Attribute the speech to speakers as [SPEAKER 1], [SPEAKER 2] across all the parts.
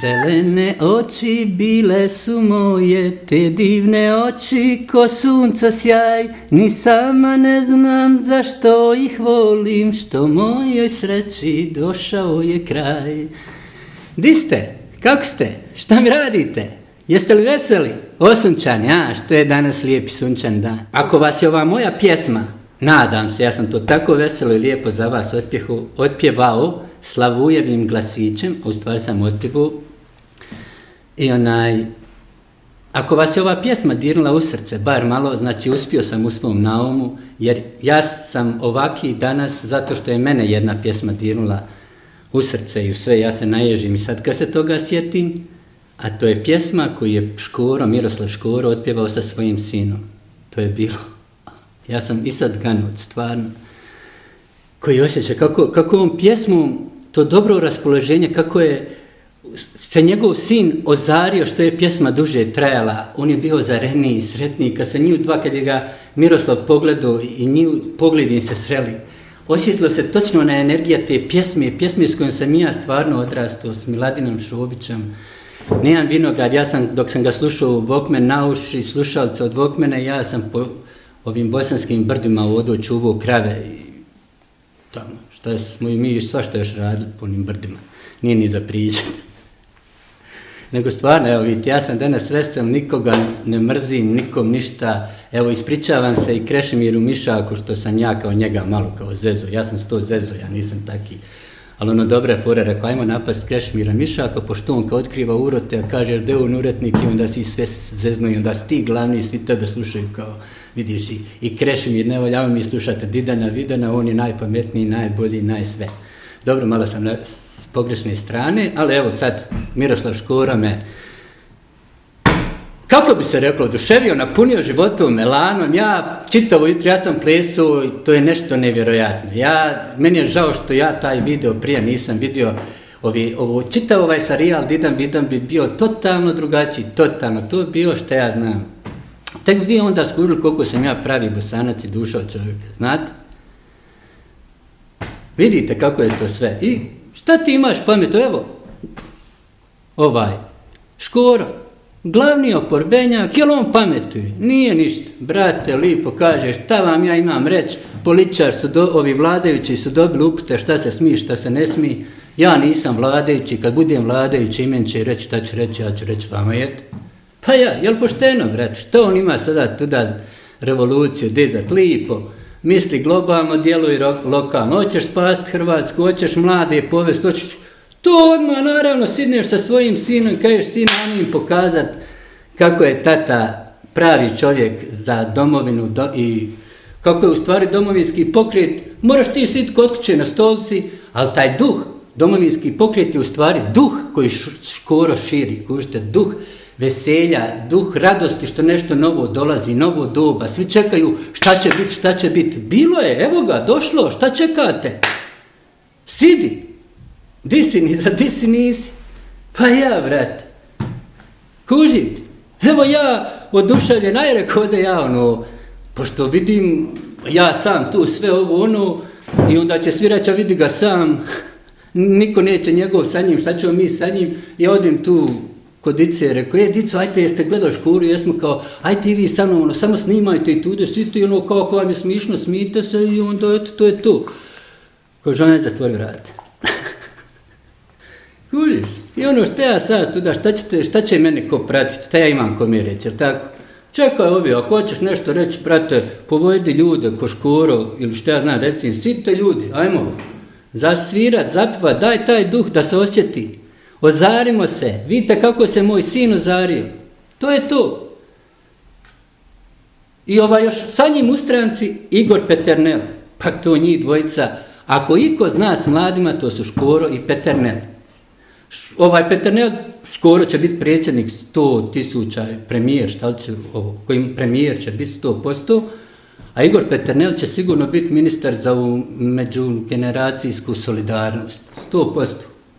[SPEAKER 1] Zelene oči bile su moje, te divne oči ko sunca sjaj, ni sama ne znam zašto ih volim, što mojoj sreći došao je kraj. Di ste? Kako ste? Šta mi radite? Jeste li veseli? Osunčani, što je danas lijepi sunčan dan. Ako vas je ova moja pjesma, nadam se, ja sam to tako veselo i lijepo za vas otpjevao Slavujevim glasićem, u stvari sam otpjevao. I ako vas je ova pjesma dirnula u srce, bar malo, znači uspio sam u svom naumu, jer ja sam ovaki danas zato što je mene jedna pjesma dirnula u srce i u sve, ja se naježim i sad kad se toga sjetim, a to je pjesma koju je Miroslav Škoro otpjevao sa svojim sinom. To je bilo, ja sam i sad ganut, stvarno, koji osjeća kako on pjesmom, to dobro raspoloženje, kako je se njegov sin ozario što je pjesma duže trajala, on je bio zareniji, sretniji, kad se njih dva, kad je ga Miroslav pogledao i njih pogledi se sreli, osjetilo se točno na energija te pjesme s kojom sam ja stvarno odrastao, s Miladinom Šobićem. Nejan Vinograd, dok sam ga slušao u Walkman na uši, slušalce od Walkmana, ja sam po ovim bosanskim brdima u odu čuvao krave i tamo, šta smo i mi svašta još radili po onim brdima, nije ni za pričati. Nego stvarno, evo vidite, ja sam danas vesel, nikoga ne mrzim, nikom ništa, evo ispričavam se i Krešimiru Mišaku što sam ja kao njega malo kao zezo, ja sam sto zezo, ja nisam taki. Ali ono dobre fore, rekao, ajmo napast Krešimira Mišaka, pošto on kao otkriva urote, a kaže, da je on uretnik i onda si sve zezno i onda si ti glavni i svi tebe slušaju kao, vidiš, i Krešimir, ne voljamo mi slušati Didana Vidana, on je najpametniji, najbolji, najsve. Dobro, malo sam s pogrešne strane, ali evo sad, Miroslav Škoro me, kako bi se reklo, oduševio, napunio životom, elanom, ja čitavo jutro, ja sam plesao i to je nešto nevjerojatno. Meni je žao što ja taj video prije nisam vidio, čitav ovaj serijal Didan Vidan bi bio totalno drugačiji, totalno, to je bio što ja znam. Tek vi onda skužili koliko sam ja pravi Bosanac i duša od čovjeka, znate? Vidite kako je to sve. I šta ti imaš pamet, evo, Škoro. Glavni oporbenjak, jel on pametuje? Nije ništa. Brate, lipo kažeš, šta vam ja imam reći, političar ovi vladajući su dobili upute šta se smije, šta se ne smije. Ja nisam vladajući, kad budem vladajući imen će reći šta ću reći, ja ću reći vama jed. Pa jel pošteno, brate, što on ima sada tuda revoluciju, dizat lipo, misli globalno, djeluje lokalno, hoćeš spasiti Hrvatsku, hoćeš mlade povesti, hoćeš. To odmah naravno sidneš sa svojim sinom i kažeš sina im pokazat kako je tata pravi čovjek za domovinu i kako je u stvari domovinski pokret. Moraš ti sit kod kuće na stolci, ali taj duh, domovinski pokret je u stvari duh koji Škoro širi, kužite, duh veselja, duh radosti što nešto novo dolazi, novo doba, svi čekaju šta će biti. Bilo je, evo ga, došlo, šta čekate? Sidi. Di si nisi? Pa ja, brat. Kužite? Evo ja oduševljen, rekao da ja pošto vidim, ja sam tu sve ovo i onda će svi reći, vidi ga sam, niko neće njegov sa njim, šta ćemo mi sa njim, ja odim tu kod Dice, rekao, Dico, ajte, jeste gledali Škuru, jesmo kao, ajte i vi sa mnom, samo snimajte i tu, svi tu, kao ako vam je smišno, smijte se i onda, eto, to je to. Kao žena zatvori vrate. Kužiš? I što ja sad tuda, šta će mene ko pratiti, šta ja imam kome reći, jel tako? Čekaj ako hoćeš nešto reći, brate, povojedi ljude ko Škoro, ili šta ja znam, recim, site ljudi, ajmo, zasvirat, zapivat, daj taj duh da se osjeti, ozarimo se, vidite kako se moj sin ozario, to je to. I još sa njim u stranci Igor Peternel, pa to njih dvojica, ako iko zna s mladima, to su Škoro i Peternel. Peternel, Škoro će biti predsjednik 100.000, premijer, kojim premijer će biti 100%, a Igor Peternel će sigurno biti ministar za međugeneracijsku solidarnost, 100%.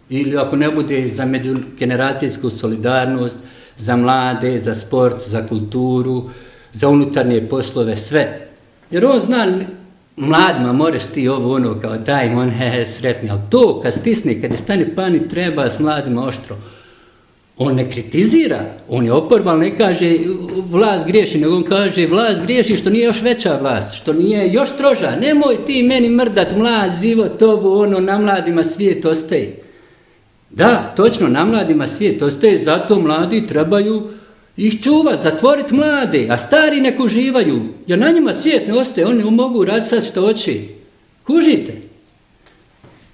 [SPEAKER 1] Ili ako ne bude za međugeneracijsku solidarnost, za mlade, za sport, za kulturu, za unutarnje poslove, sve. Jer on zna mladima moraš ti ovo ono kao daj im on sretni, ali to kad stisne, kad je stane pani treba s mladima oštro. On ne kritizira, on je oporba, ali ne kaže vlast griješi, nego on kaže vlast griješi što nije još veća vlast, što nije još stroža. Nemoj ti meni mrdat mlad život, ovo ono, na mladima svijet ostaje. Da, točno, na mladima svijet ostaje, zato mladi trebaju ih čuvat, zatvorit mlade, a stari nek uživaju, jer na njima svijet ne ostaje, oni mogu raditi sad što hoće. Kužite?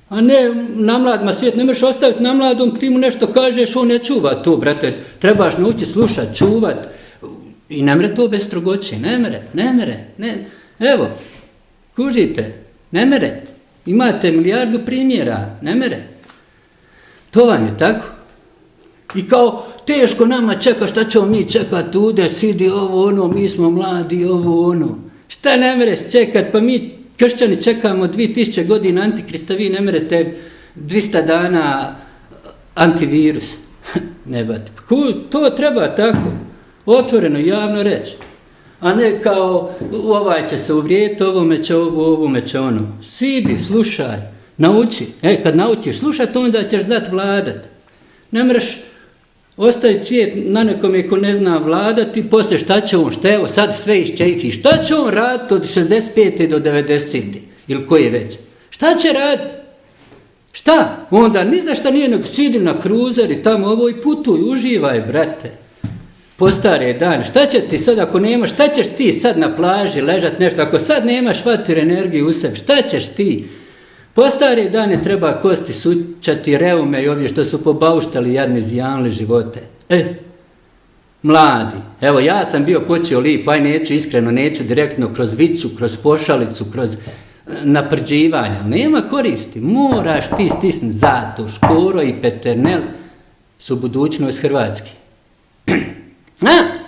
[SPEAKER 1] A ne, na mladima svijet ne možeš ostaviti na mladom, ti mu nešto kažeš, on ne čuva to, brate, trebaš naučiti slušat, čuvat, i ne mere to bez strogoće, ne mere, evo, kužite, ne mere, imate milijardu primjera, ne mere, to vam je tako. I kao, teško nama čeka, šta ćemo mi čekat, ude, sidi, ovo ono, mi smo mladi, ovo ono, šta ne mereš čekat, pa mi kršćani čekamo 2000 godina antikrista, vi ne merete 200 dana antivirus. Ne bate. To treba tako, otvoreno, javno reći. A ne kao, ovaj će se uvrijeti, ovome će ovo, ovome će ono. Sidi, slušaj, nauči. Kad naučiš slušati, onda ćeš znat vladat. Ne mereš ostaviti svijet na nekome ko ne zna vladati, poslije šta će on, evo sad sve iščeifi, šta će on raditi od 65. do 90. ili koji je već? Šta će raditi? Šta? Onda ni za šta nije, nego sidi na kruzer i tamo ovo i putuj, uživaj, brate. Po stare dane, šta će ti sad ako nemaš, šta ćeš ti sad na plaži ležat nešto, ako sad nemaš vatir energiju u sebi, šta ćeš ti? Po stare dane treba kosti sučati, reume i ovdje što su pobauštali jadni zijanili živote. Mladi, evo ja sam bio počeo lipo, aj neću iskreno, neću direktno kroz vicu, kroz pošalicu, kroz naprđivanja. Nema koristi, moraš ti stisniti zato. Škoro i Peternel su budućnost Hrvatske.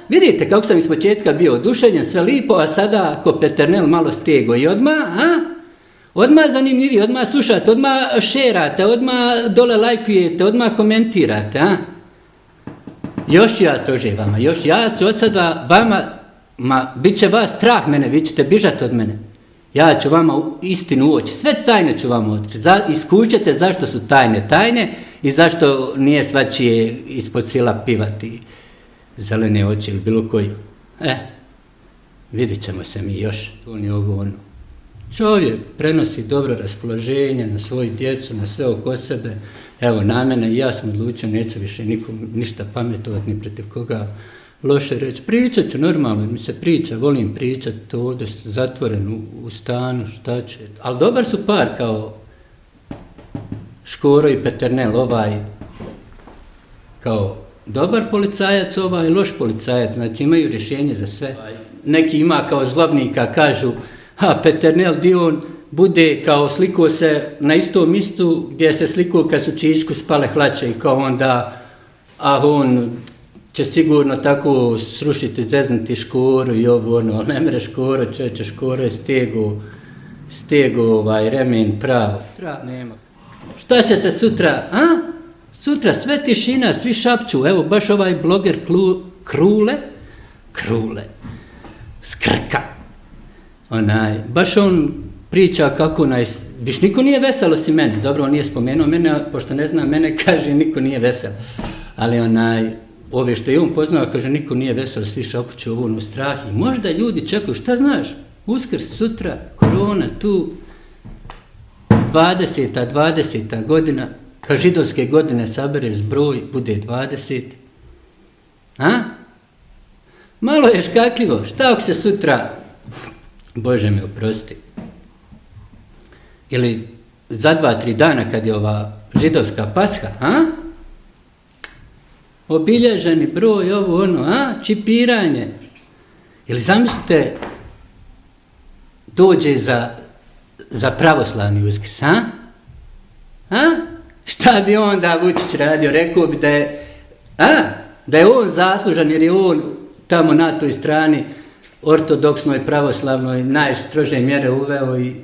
[SPEAKER 1] Vidite kako sam iz početka bio oduševljen, sve lipo, a sada ako Peternel malo stego i odmah zanimljivi, odmah slušate, odmah šerate, odmah dole lajkujete, odmah komentirate, Još ja strože vama, ja ću od sada vama, bit će vas strah mene, vi ćete bižati od mene. Ja ću vama istinu u oči, sve tajne ću vama otkriti, iskušćete zašto su tajne i zašto nije svačije ispod sila pivati zelene oči ili bilo koji. Vidit ćemo se mi još, to nije ovo ono. Čovjek prenosi dobro raspoloženje na svoju djecu, na sve oko sebe. Evo, na mene i ja sam odlučio, neću više nikom ništa pametovati, ni protiv koga loše reći. Pričat ću normalno, mi se priča, volim pričati ovdje zatvoren u stanu, šta će. Ali dobar su par kao Škoro i Peternel, ovaj kao dobar policajac, ovaj loš policajac, znači imaju rješenje za sve. Neki ima kao zlobnika, kažu, Peternel Dion bude kao sliko se na istom mjestu gdje se sliko kad su Čičku spale hlače i kao onda, on će sigurno tako srušiti, zeznuti Škoru i ovo ono, ne mere Škoro, čeče Škoro je stego remen pravo. Nema. Šta će se sutra, Sutra sve tišina, svi šapću, evo baš ovaj bloger Krule, Skrka. Baš on priča kako viš niko nije veselo si mene, dobro on nije spomenuo mene, pošto ne zna mene, kaže niko nije vesel, ali ove što je on poznao, kaže niko nije veselo, svi šapuću ovo u strah i možda ljudi čekaju, šta znaš, Uskrs, sutra, korona, tu, 20. godina, kad židovske godine sabereš zbroj, bude 20. Malo je škakljivo, šta ako se sutra, Bože me oprosti, ili za 2-3 dana kad je ova židovska pasha, obilježeni broj, ovo ono, čipiranje, ili zamislite, dođe za pravoslavni Uskrs, Šta bi onda Vučić radio? Rekao bi da je on zaslužan jer je on tamo na toj strani ortodoksnoj, pravoslavnoj, najstrože mjere uveo i